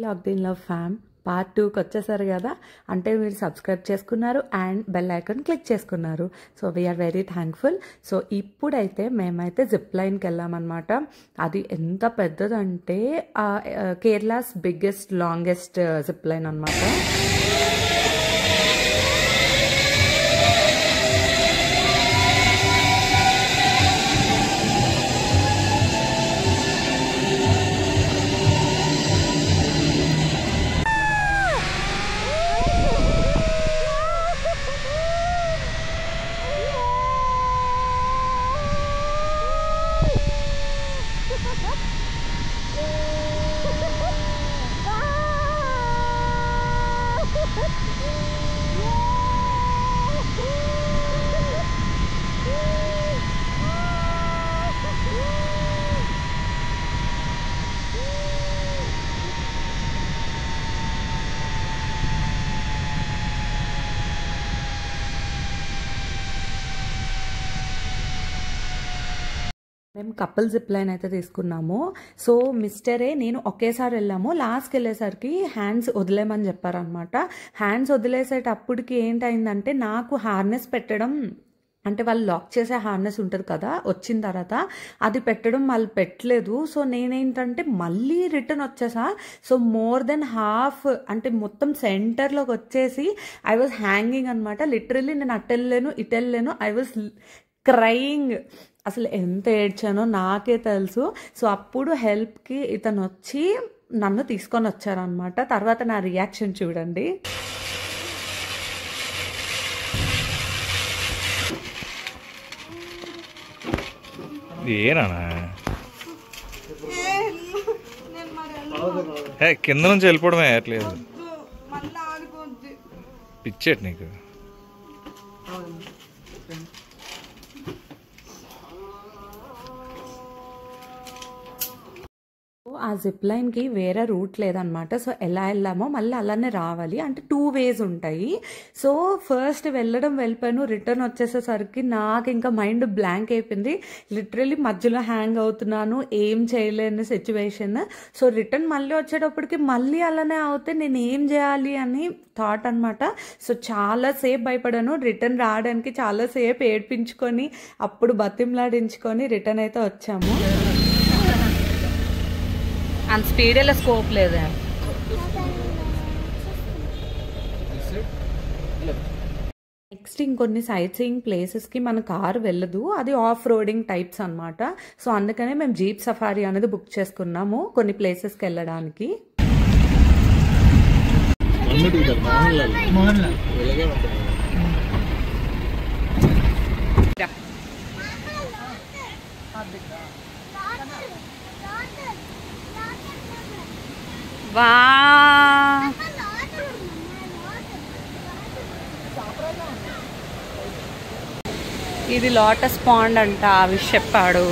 Locked in love fam part 2కి వచ్చేసారు కదా. అంటే మీరు సబ్స్క్రైబ్ చేసుకున్నారు అండ్ బెల్ ఐకాన్ క్లిక్ చేసుకున్నారు. So we're very thankful. So ఇప్పుడైతే మేమైతే జిప్ లైన్కి వెళ్ళామన్నమాట. అది ఎంత పెద్దదంటే Kerala's biggest longest zip line అనమాట. మేము కపుల్ జిప్ లైన్ అయితే తీసుకున్నాము. సో మిస్టరే నేను ఒకేసారి వెళ్ళాము. లాస్ట్కి వెళ్ళేసరికి హ్యాండ్స్ వదిలేమని చెప్పారనమాట. హ్యాండ్స్ వదిలేసేటప్పటికి ఏంటైందంటే నాకు హార్నెస్ పెట్టడం అంటే వాళ్ళు లాక్ చేసే హార్నెస్ ఉంటుంది కదా, వచ్చిన తర్వాత అది పెట్టడం వాళ్ళు పెట్టలేదు. సో నేనేంటంటే మళ్ళీ రిటర్న్ వచ్చేసా. సో మోర్ దెన్ హాఫ్ అంటే మొత్తం సెంటర్లోకి వచ్చేసి ఐ వాజ్ హ్యాంగింగ్ అనమాట. లిటరలీ నేను అటు వెళ్ళలేను ఇటు వెళ్ళలేను. I was crying. అసలు ఎంత ఏడ్చానో నాకే తెలుసు. సో అప్పుడు హెల్ప్కి ఇతను వచ్చి నన్ను తీసుకొని వచ్చారనమాట. తర్వాత నా రియాక్షన్ చూడండి. కింద నుంచి వెళ్ళిపోవడమే అట్లేదు. పిచ్చేటి నీకు. ఆ జిప్ లైన్కి వేరే రూట్ లేదనమాట. సో ఎలా వెళ్ళామో మళ్ళీ అలానే రావాలి. అంటే 2 వేస్ ఉంటాయి. సో ఫస్ట్ వెళ్ళిపోయాను. రిటర్న్ వచ్చేసేసరికి నాకు ఇంకా మైండ్ బ్లాంక్ అయిపోయింది. లిటరలీ మధ్యలో హ్యాంగ్ అవుతున్నాను, ఏం చేయలేని సిచ్యువేషన్. సో రిటర్న్ మళ్ళీ వచ్చేటప్పటికి మళ్ళీ అలానే అవుతే నేను ఏం చేయాలి అని థాట్ అనమాట. సో చాలాసేపు భయపడాను. రిటర్న్ రావడానికి చాలాసేపు ఏడ్పించుకొని అప్పుడు బతిమలాడించుకొని రిటర్న్ అయితే వచ్చాము. అంత స్పీడ్ వెళ్ళే స్కోప్ లేదా. నెక్స్ట్ ఇంకొన్ని సైట్ సీయింగ్ ప్లేసెస్కి మన కారు వెళ్ళదు. అది ఆఫ్ రోడింగ్ టైప్స్ అనమాట. సో అందుకనే మేము జీప్ సఫారీ అనేది బుక్ చేసుకున్నాము కొన్ని ప్లేసెస్కి వెళ్ళడానికి. వా ఇది లోటస్ పాండ్ అంట. అవి చెప్పాడు.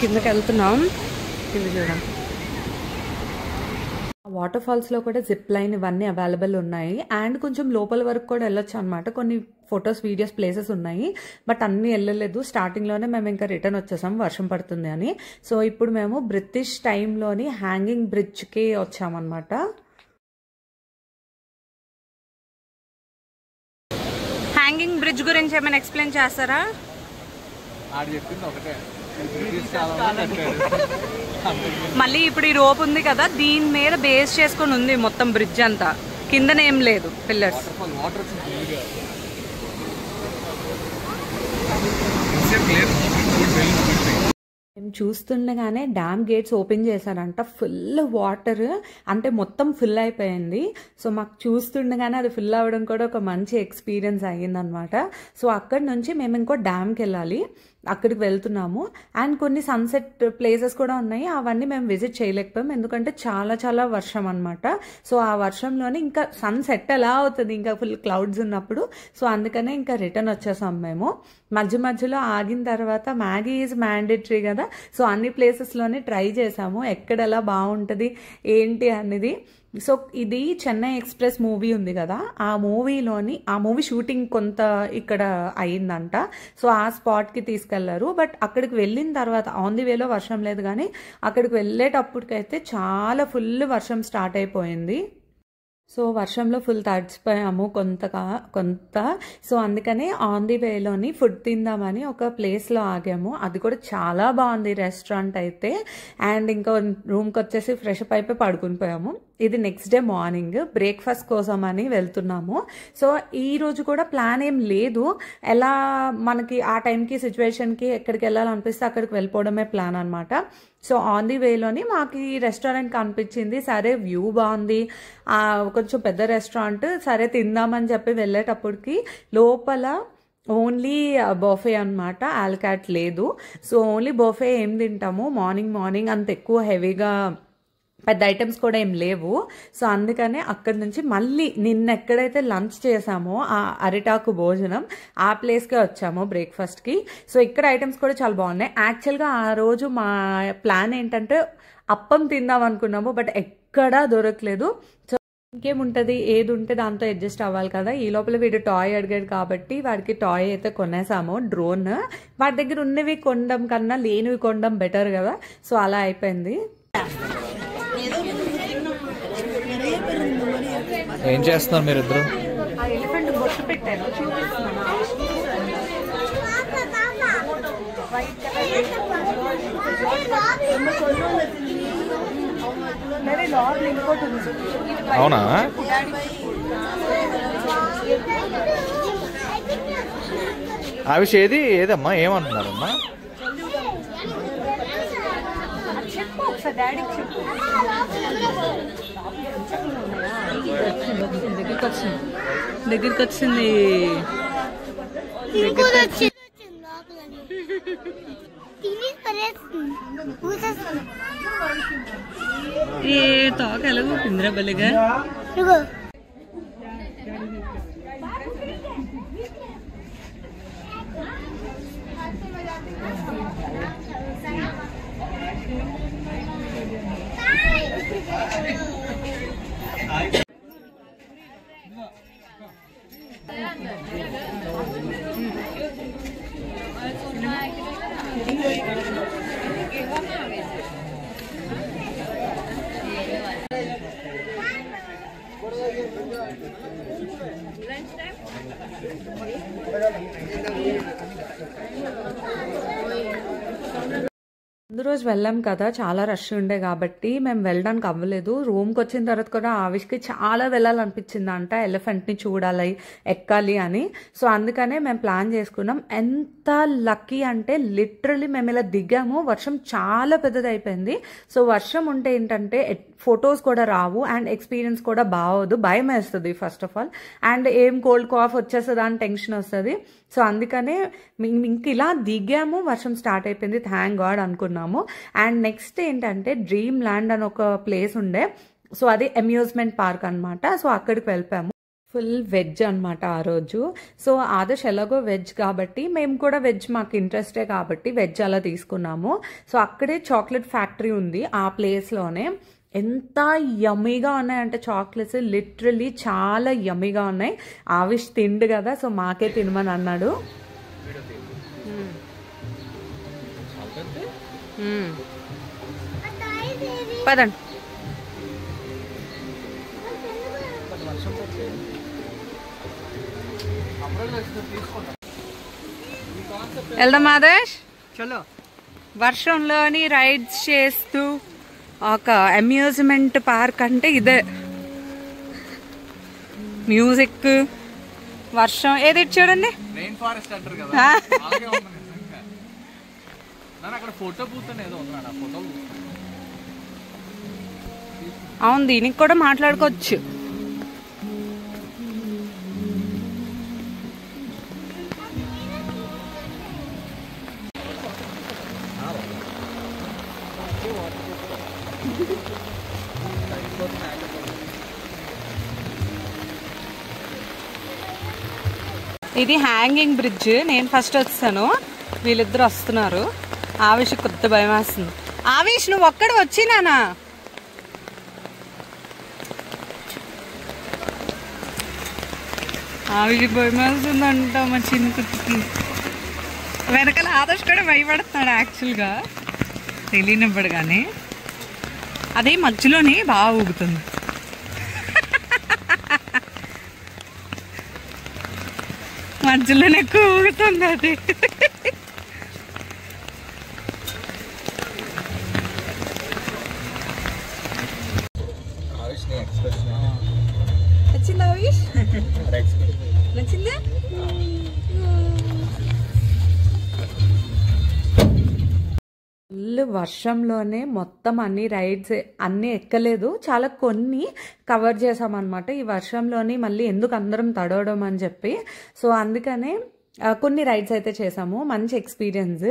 కిందకి వెళ్తున్నాం. ఇది చూడండి. వాటర్ ఫాల్స్లో కూడా జిప్ లైన్ ఇవన్నీ అవైలబుల్ ఉన్నాయి. అండ్ కొంచెం లోపల వరకు కూడా వెళ్ళొచ్చు అనమాట. కొన్ని ఫొటోస్ వీడియోస్ ప్లేసెస్ ఉన్నాయి. బట్ అన్నీ వెళ్ళలేదు. స్టార్టింగ్లోనే మేము ఇంకా రిటర్న్ వచ్చేసాం వర్షం పడుతుంది అని. సో ఇప్పుడు మేము బ్రిటిష్ టైంలోని హ్యాంగింగ్ బ్రిడ్జ్కి వచ్చామన్నమాట. హ్యాంగింగ్ బ్రిడ్జ్ గురించి ఏమైనా ఎక్స్ప్లెయిన్ చేస్తారా? మళ్ళీ ఇప్పుడు ఈ రోప్ ఉంది కదా, దీని మీద బేస్ చేసుకొని ఉంది మొత్తం బ్రిడ్జ్ అంతా. కిందనేం లేదు పిల్లర్స్. మేము చూస్తుండగానే డ్యామ్ గేట్స్ ఓపెన్ చేశారంట. ఫుల్ వాటర్ అంటే మొత్తం ఫుల్ అయిపోయింది. సో మాకు చూస్తుండగానే అది ఫుల్ అవ్వడం కూడా ఒక మంచి ఎక్స్పీరియన్స్ అయ్యిందనమాట. సో అక్కడి నుంచి మేము ఇంకో డ్యామ్కి వెళ్ళాలి. అక్కడికి వెళ్తున్నాము. అండ్ కొన్ని సన్సెట్ ప్లేసెస్ కూడా ఉన్నాయి. అవన్నీ మేము విజిట్ చేయలేకపోయాం ఎందుకంటే చాలా చాలా వర్షం అనమాట. సో ఆ వర్షంలోనే ఇంకా సన్సెట్ ఎలా అవుతుంది ఇంకా ఫుల్ క్లౌడ్స్ ఉన్నప్పుడు. సో అందుకనే ఇంకా రిటర్న్ వచ్చేసాం మేము. మధ్యలో ఆగిన తర్వాత మ్యాగీ ఈజ్ మ్యాండేటరీ కదా. సో అన్ని ప్లేసెస్లోనే ట్రై చేసాము ఎక్కడ ఎలా బాగుంటుంది ఏంటి అనేది. సో ఇది చెన్నై ఎక్స్ప్రెస్ మూవీ ఉంది కదా, ఆ మూవీ షూటింగ్ కొంత ఇక్కడ అయిందంట. సో ఆ స్పాట్కి తీసుకెళ్లారు. బట్ అక్కడికి వెళ్ళిన తర్వాత ఆన్ ది వేలో వర్షం లేదు, కానీ అక్కడికి వెళ్ళేటప్పటికైతే చాలా ఫుల్ వర్షం స్టార్ట్ అయిపోయింది. సో వర్షంలో ఫుల్ తడిచిపోయాము కొంత. సో అందుకనే ఆన్ ది వేలోని ఫుడ్ తిందామని ఒక ప్లేస్లో ఆగాము. అది కూడా చాలా బాగుంది రెస్టారెంట్ అయితే. అండ్ ఇంకా రూమ్కి వచ్చేసి ఫ్రెష్ అప్ అయిపోయి పడుకుని పోయాము. ఇది నెక్స్ట్ డే మార్నింగ్ బ్రేక్ఫాస్ట్ కోసం అని వెళ్తున్నాము. సో ఈ రోజు కూడా ప్లాన్ ఏం లేదు, ఎలా మనకి ఆ టైంకి సిచ్యువేషన్కి ఎక్కడికి వెళ్ళాలనిపిస్తే అక్కడికి వెళ్ళిపోవడమే ప్లాన్ అనమాట. సో ఆన్ ది వేలోని మాకు ఈ రెస్టారెంట్ కనిపించింది. సరే వ్యూ బాగుంది, కొంచెం పెద్ద రెస్టారెంట్, సరే తిందామని చెప్పి వెళ్ళేటప్పటికి లోపల ఓన్లీ బఫే అనమాట, ఆల్కాట్ లేదు. సో ఓన్లీ బఫే ఏం తింటాము, మార్నింగ్ అంత ఎక్కువ హెవీగా పెద్ద ఐటమ్స్ కూడా ఏం లేవు. సో అందుకనే అక్కడి నుంచి మళ్ళీ నిన్న ఎక్కడైతే లంచ్ చేసామో ఆ అరిటాకు భోజనం ఆ ప్లేస్కే వచ్చాము బ్రేక్ఫాస్ట్కి. సో ఇక్కడ ఐటమ్స్ కూడా చాలా బాగున్నాయి. యాక్చువల్గా ఆ రోజు మా ప్లాన్ ఏంటంటే అప్పం తిందాం అనుకున్నాము, బట్ ఎక్కడా దొరకలేదు. సో ఇంకేముంటుంది, ఏది ఉంటే దాంతో అడ్జస్ట్ అవ్వాలి కదా. ఈ లోపల వీడు టాయ్ అడిగాడు కాబట్టి వాడికి టాయ్ అయితే కొనేసాము, డ్రోన్. వాడి దగ్గర ఉన్నవి కొనడం కన్నా లేనివి కొనడం బెటర్ కదా. సో అలా అయిపోయింది. ఏం చేస్తున్నారు మీరు ఇద్దరు? ఆ ఎలిఫెంట్ బొట్టు పెట్టాను, చూపిస్తున్నాను. అవునా? ఆవిష్ ఏదమ్మా, ఏమంటున్నారమ్మా? దగ్గరికి వచ్చింది. ఏ తోక ఎలాగో పిందిరా బలిగా. ముందు రోజు వెళ్ళాం కదా, చాలా రష్ ఉండే కాబట్టి మేము వెళ్ళడానికి అవ్వలేదు. రూమ్కి వచ్చిన తర్వాత కూడా ఆవిష్కి చాలా వెళ్ళాలనిపించింది అంట, ఎలిఫెంట్ని చూడాలి, ఎక్కాలి అని. సో అందుకనే మేము ప్లాన్ చేసుకున్నాం. ఎంత లక్కీ అంటే లిటరలీ మేము ఇలా దిగాము, వర్షం చాలా పెద్దది అయిపోయింది. సో వర్షం ఉంటే ఏంటంటే ఫొటోస్ కూడా రావు అండ్ ఎక్స్పీరియన్స్ కూడా బాగోదు, భయం వేస్తుంది ఫస్ట్ ఆఫ్ ఆల్. అండ్ ఏం కోల్డ్ కాఫ్ వచ్చేస్తుందా అని టెన్షన్ వస్తుంది. సో అందుకనే ఇంక ఇలా దిగాము, వర్షం స్టార్ట్ అయిపోయింది, థ్యాంక్ గాడ్ అనుకున్నాము. అండ్ నెక్స్ట్ ఏంటంటే డ్రీమ్ ల్యాండ్ అని ఒక ప్లేస్ ఉండే. సో అది అమ్యూజ్మెంట్ పార్క్ అనమాట. సో అక్కడికి వెళ్ళిపోయాము. ఫుల్ వెజ్ అనమాట ఆ రోజు. సో ఆదర్శ్ ఎలాగో వెజ్ కాబట్టి మేము కూడా వెజ్, మాకు ఇంట్రెస్టే కాబట్టి వెజ్ అలా తీసుకున్నాము. సో అక్కడే చాక్లెట్ ఫ్యాక్టరీ ఉంది ఆ ప్లేస్లోనే. ఎంత యమ్మీగా ఉన్నాయంటే చాక్లెట్స్, లిటరలీ చాలా యమ్మీగా ఉన్నాయి. ఆవిష్ తిండు కదా, సో మాకే తినమని అన్నాడు. పదండి. వెళ్దాం ఆదర్శ్. చలో. వర్షంలోని రైడ్స్ చేస్తూ ఒక అమ్యూజ్మెంట్ పార్క్ అంటే ఇదే. మ్యూజిక్, వర్షం, ఏది చూడండి. అవును, దీనికి కూడా మాట్లాడుకోవచ్చు. ఇది హ్యాంగింగ్ బ్రిడ్జ్. నేను ఫస్ట్ వచ్చాను, వీళ్ళిద్దరు వస్తున్నారు. ఆవిష్ కొత్త భయం వేస్తుంది. ఆవిష్ నువ్వు ఒక్కడు వచ్చినానా? ఆవిడ భయమేస్తుందంట మా చిన్న కుర్తికి. వెనకాల ఆదర్శ్ కూడా భయపడుతున్నాడు యాక్చువల్గా, తెలియనివ్వడు కానీ అదే మధ్యలోనే బాగా ఊగుతుంది. మధ్యలోనే ఎక్కువ ఊగుతుంది అది. నచ్చిందా ఆవిష్? నచ్చిందా? ఫుల్ వర్షంలోనే మొత్తం అన్ని రైడ్స్ అన్నీ ఎక్కలేదు, చాలా కొన్ని కవర్ చేసామన్నమాట ఈ వర్షంలోని. మళ్ళీ ఎందుకు అందరం తడవడం అని చెప్పి, సో అందుకనే కొన్ని రైడ్స్ అయితే చేసాము. మంచి ఎక్స్పీరియన్స్.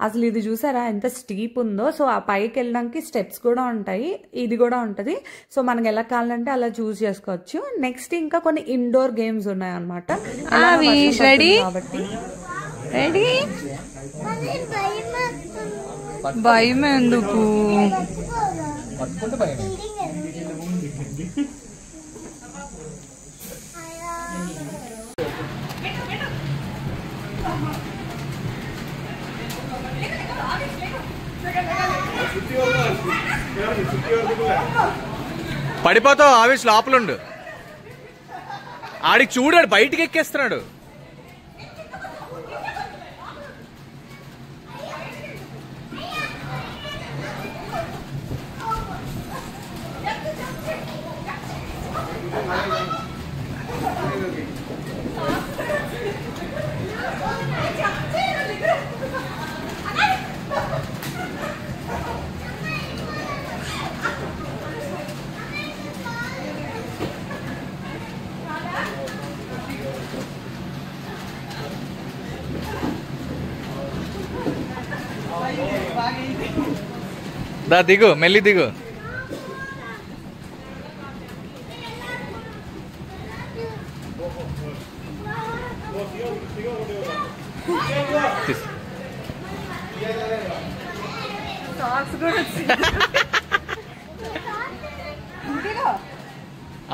అసలు ఇది చూసారా ఎంత స్టీప్ ఉందో. సో ఆ పైకి వెళ్ళడానికి స్టెప్స్ కూడా ఉంటాయి, ఇది కూడా ఉంటుంది. సో మనకి ఎలా కావాలంటే అలా చూస్ చేసుకోవచ్చు. నెక్స్ట్ ఇంకా కొన్ని ఇండోర్ గేమ్స్ ఉన్నాయి అనమాట. కాబట్టి రెడీ. భయం ఎందుకు? పడిపోతావు ఆవేశ, లోపలుండు. ఆడికి చూడాడు, బయటికి ఎక్కేస్తున్నాడు. దా దిగు, మెల్లి దిగు.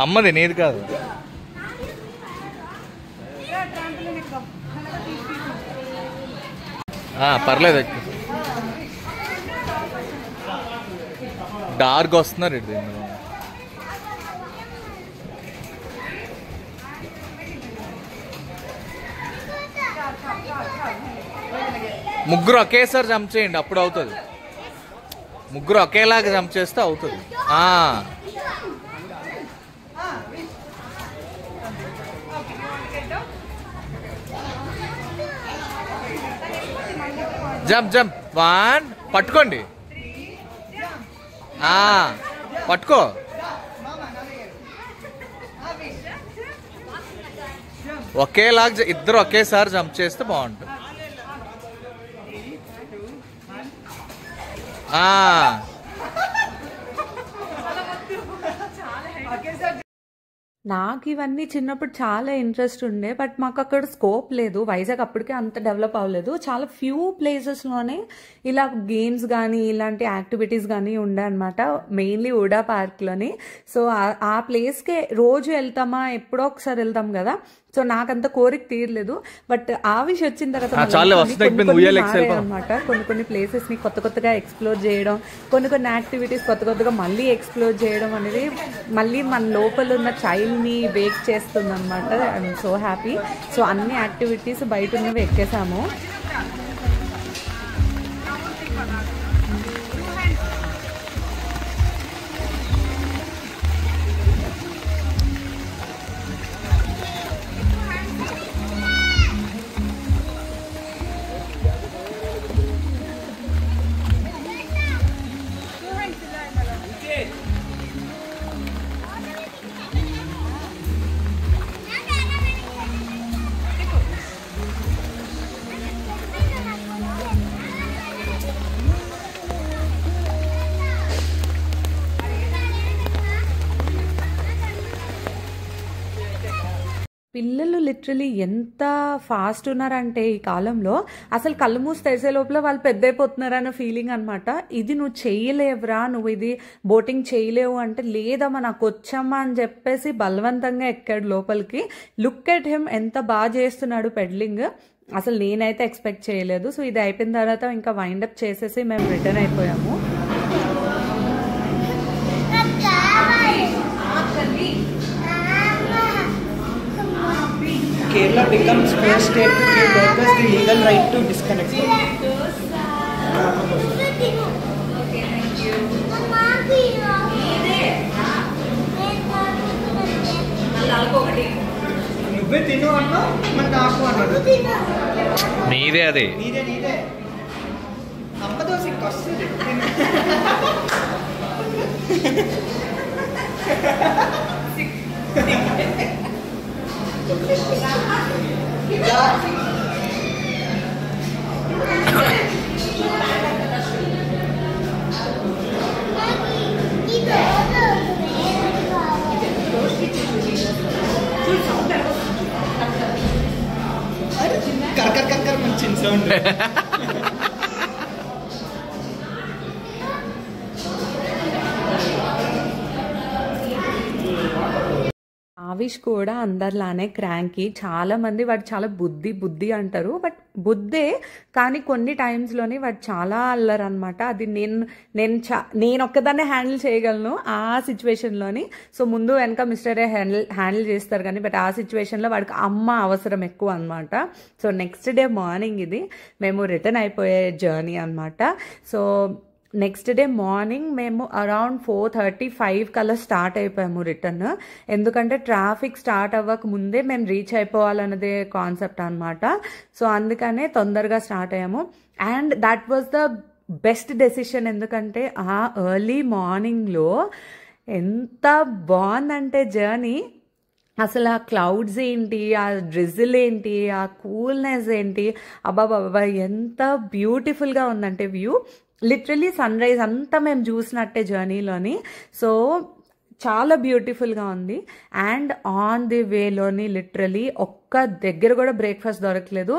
అమ్మది, నీది కాదు. పర్లేదు, డార్క్ వస్తున్నారు ఇది. ముగ్గురు ఒకేసారి జంప్ చేయండి, అప్పుడు అవుతుంది. ముగ్గురు ఒకేలాగా జంప్ చేస్తే అవుతుంది. Jump jump. 1 పట్టుకోండి, పట్టుకో. ఒకేలాగా ఇద్దరు ఒకేసారి జంప్ చేస్తే బాగుంటుంది. నాకు ఇవన్నీ చిన్నప్పుడు చాలా ఇంట్రెస్ట్ ఉండే, బట్ మాకు అక్కడ స్కోప్ లేదు. వైజాగ్ అప్పటికే అంత డెవలప్ అవ్వలేదు. చాలా ఫ్యూ ప్లేసెస్లోనే ఇలా గేమ్స్ కానీ ఇలాంటి యాక్టివిటీస్ కానీ ఉండే అనమాట, మెయిన్లీ ఉడా పార్క్లోని. సో ఆ ప్లేస్కే రోజు వెళ్తామా, ఎప్పుడో ఒకసారి వెళ్తాం కదా. సో నాకంత కోరిక తీరలేదు. బట్ ఆవిష్ వచ్చిన తర్వాత అనమాట కొన్ని ప్లేసెస్ ని కొత్త కొత్తగా ఎక్స్ప్లోర్ చేయడం, కొన్ని యాక్టివిటీస్ కొత్తగా మళ్ళీ ఎక్స్ప్లోర్ చేయడం అనేది మళ్ళీ మన లోపల ఉన్న చైల్డ్ ని వేక్ చేస్తుంది అనమాట. I'm so happy. సో అన్ని యాక్టివిటీస్ బయట ఉన్నవి ఎక్కేసాము. పిల్లలు లిటరలీ ఎంత ఫాస్ట్ ఉన్నారంటే ఈ కాలంలో అసలు కళ్ళు మూసి తెరిసే లోపల వాళ్ళు పెద్ద అయిపోతున్నారన్న ఫీలింగ్ అనమాట. ఇది నువ్వు చేయలేవురా, నువ్వు ఇది బోటింగ్ చేయలేవు అంటే, లేదమ్మా నాకు వచ్చమ్మా అని చెప్పేసి బలవంతంగా ఎక్కాడు లోపలికి. లుక్ ఎట్ హిమ్, ఎంత బాగా చేస్తున్నాడు పెడ్లింగ్. అసలు నేనైతే ఎక్స్పెక్ట్ చేయలేదు. సో ఇది అయిపోయిన తర్వాత ఇంకా వైండప్ చేసేసి మేము రిటర్న్ అయిపోయాము. Kerala becomes first state to give workers the legal right to disconnect. నువ్వే తిను అన్నా మరి నాకు అన్నాడు. నీదే అది. నీదే అమ్మ దోశ వస్తుంది. కర్కర్ మంచి సౌండ్. ఆవిష్ కూడా అందరిలానే క్రాంకీ. చాలా మంది వాడు చాలా బుద్ధి అంటారు, బట్ బుద్ధే కానీ కొన్ని టైమ్స్లోని వాడు చాలా అల్లరు అనమాట. అది నేను ఒక్కదాన్నే హ్యాండిల్ చేయగలను ఆ సిచ్యువేషన్లోని. సో ముందు వెనక మిస్టరే హ్యాండిల్ చేస్తారు కానీ, బట్ ఆ సిచ్యువేషన్లో వాడికి అమ్మ అవసరం ఎక్కువ అనమాట. సో నెక్స్ట్ డే మార్నింగ్ ఇది మేము రిటర్న్ అయిపోయే జర్నీ అనమాట. సో నెక్స్ట్ డే మార్నింగ్ మేము అరౌండ్ 4:35 కల్లా స్టార్ట్ అయిపోయాము రిటర్న్. ఎందుకంటే ట్రాఫిక్ స్టార్ట్ అవ్వక ముందే మేము రీచ్ అయిపోవాలన్నదే కాన్సెప్ట్ అనమాట. సో అందుకనే తొందరగా స్టార్ట్ అయ్యాము. And that was the best decision. ఎందుకంటే ఆ ఎర్లీ మార్నింగ్లో ఎంత బాగుందంటే జర్నీ. అసలు ఆ క్లౌడ్స్ ఏంటి, ఆ డ్రిజిల్ ఏంటి, ఆ కూల్నెస్ ఏంటి, అబ్బాబాబా ఎంత బ్యూటిఫుల్గా ఉందంటే వ్యూ. లిటరలీ సన్ రైజ్ అంతా మేము చూసినట్టే జర్నీలోని. సో చాలా బ్యూటిఫుల్గా ఉంది. అండ్ ఆన్ ది వేలోని లిటరలీ ఒక్క దగ్గర కూడా బ్రేక్ఫాస్ట్ దొరకలేదు.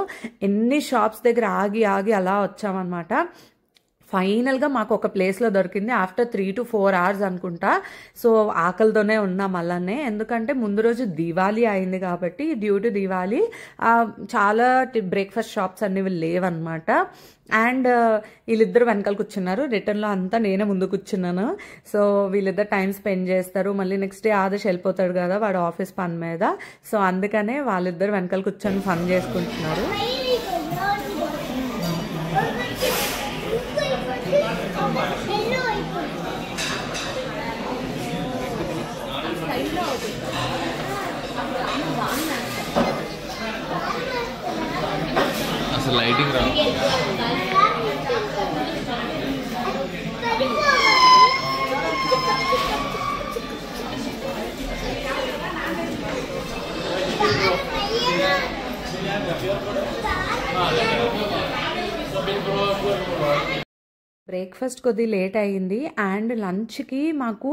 ఎన్ని షాప్స్ దగ్గర ఆగి అలా వచ్చామన్నమాట. ఫైనల్గా మాకు ఒక ప్లేస్లో దొరికింది ఆఫ్టర్ 3 to 4 hours అనుకుంటా. సో ఆకలితోనే ఉన్నాం అలానే. ఎందుకంటే ముందు రోజు దివాళీ అయింది కాబట్టి, డ్యూ టు దివాళీ చాలా బ్రేక్ఫాస్ట్ షాప్స్ అనేవి లేవన్నమాట. అండ్ వీళ్ళిద్దరు వెనకాల కూర్చున్నారు. రిటర్న్లో అంతా నేనే ముందు కూర్చున్నాను. సో వీళ్ళిద్దరు టైం స్పెండ్ చేస్తారు. మళ్ళీ నెక్స్ట్ డే ఆదేశ్ వెళ్ళిపోతాడు కదా వాడు ఆఫీస్ పని మీద. సో అందుకనే వాళ్ళిద్దరు వెనకాల కూర్చొని ఫన్ చేసుకుంటున్నారు. అసలు లైటింగ్ రా. బ్రేక్ఫాస్ట్ కొద్ది లేట్ అయ్యింది. అండ్ లంచ్కి మాకు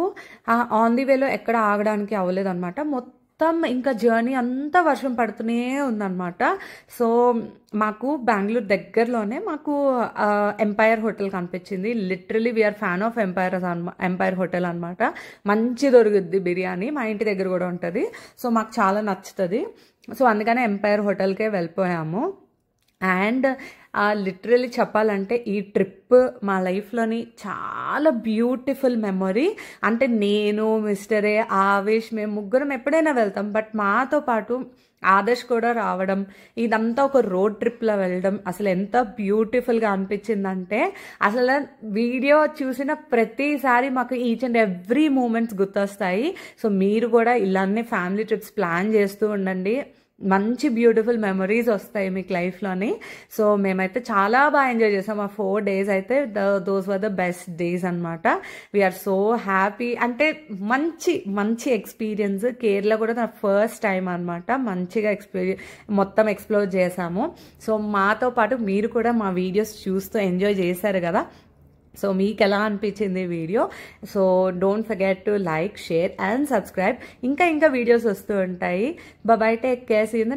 ఆన్ ది వేలో ఎక్కడ ఆగడానికి అవ్వలేదు అనమాట. మొత్తం ఇంకా జర్నీ అంతా వర్షం పడుతూనే ఉందన్నమాట. సో మాకు బెంగళూరు దగ్గరలోనే మాకు ఎంపైర్ హోటల్ కనిపించింది. Literally we're fan of Empire Hotel అనమాట. మంచి దొరుకుద్ది బిర్యానీ. మా ఇంటి దగ్గర కూడా ఉంటుంది. సో మాకు చాలా నచ్చుతుంది. సో అందుకనే ఎంపైర్ హోటల్కే వెళ్ళిపోయాము. అండ్ లిటరలీ చెప్పాలంటే ఈ ట్రిప్ మా లైఫ్లోని చాలా బ్యూటిఫుల్ మెమొరీ. అంటే నేను, మిస్టరే, ఆవేష్ మేము ముగ్గురం ఎప్పుడైనా వెళ్తాం, బట్ మాతో పాటు ఆదర్శ్ కూడా రావడం, ఇదంతా ఒక రోడ్ ట్రిప్లో వెళ్ళడం అసలు ఎంత బ్యూటిఫుల్గా అనిపించిందంటే, అసలు వీడియో చూసిన ప్రతిసారి మాకు ఈచ్ అండ్ ఎవ్రీ మూమెంట్స్ గుర్తొస్తాయి. సో మీరు కూడా ఇలానే ఫ్యామిలీ ట్రిప్స్ ప్లాన్ చేస్తూ ఉండండి. మంచి బ్యూటిఫుల్ మెమరీస్ వస్తాయి మీకు లైఫ్లోని. సో మేమైతే చాలా బాగా ఎంజాయ్ చేసాం. ఆ 4 days అయితే those were the best days అనమాట. వీఆర్ సో హ్యాపీ. అంటే మంచి ఎక్స్పీరియన్స్. కేరళ కూడా నా ఫస్ట్ టైం అనమాట. మంచిగా మొత్తం ఎక్స్ప్లోర్ చేసాము. సో మాతో పాటు మీరు కూడా మా వీడియోస్ చూస్తూ ఎంజాయ్ చేశారు కదా. సో మీకు ఎలా అనిపించింది video? So don't forget to like, share and subscribe. ఇంకా వీడియోస్ వస్తూ ఉంటాయి. Bye bye, take care. See you in the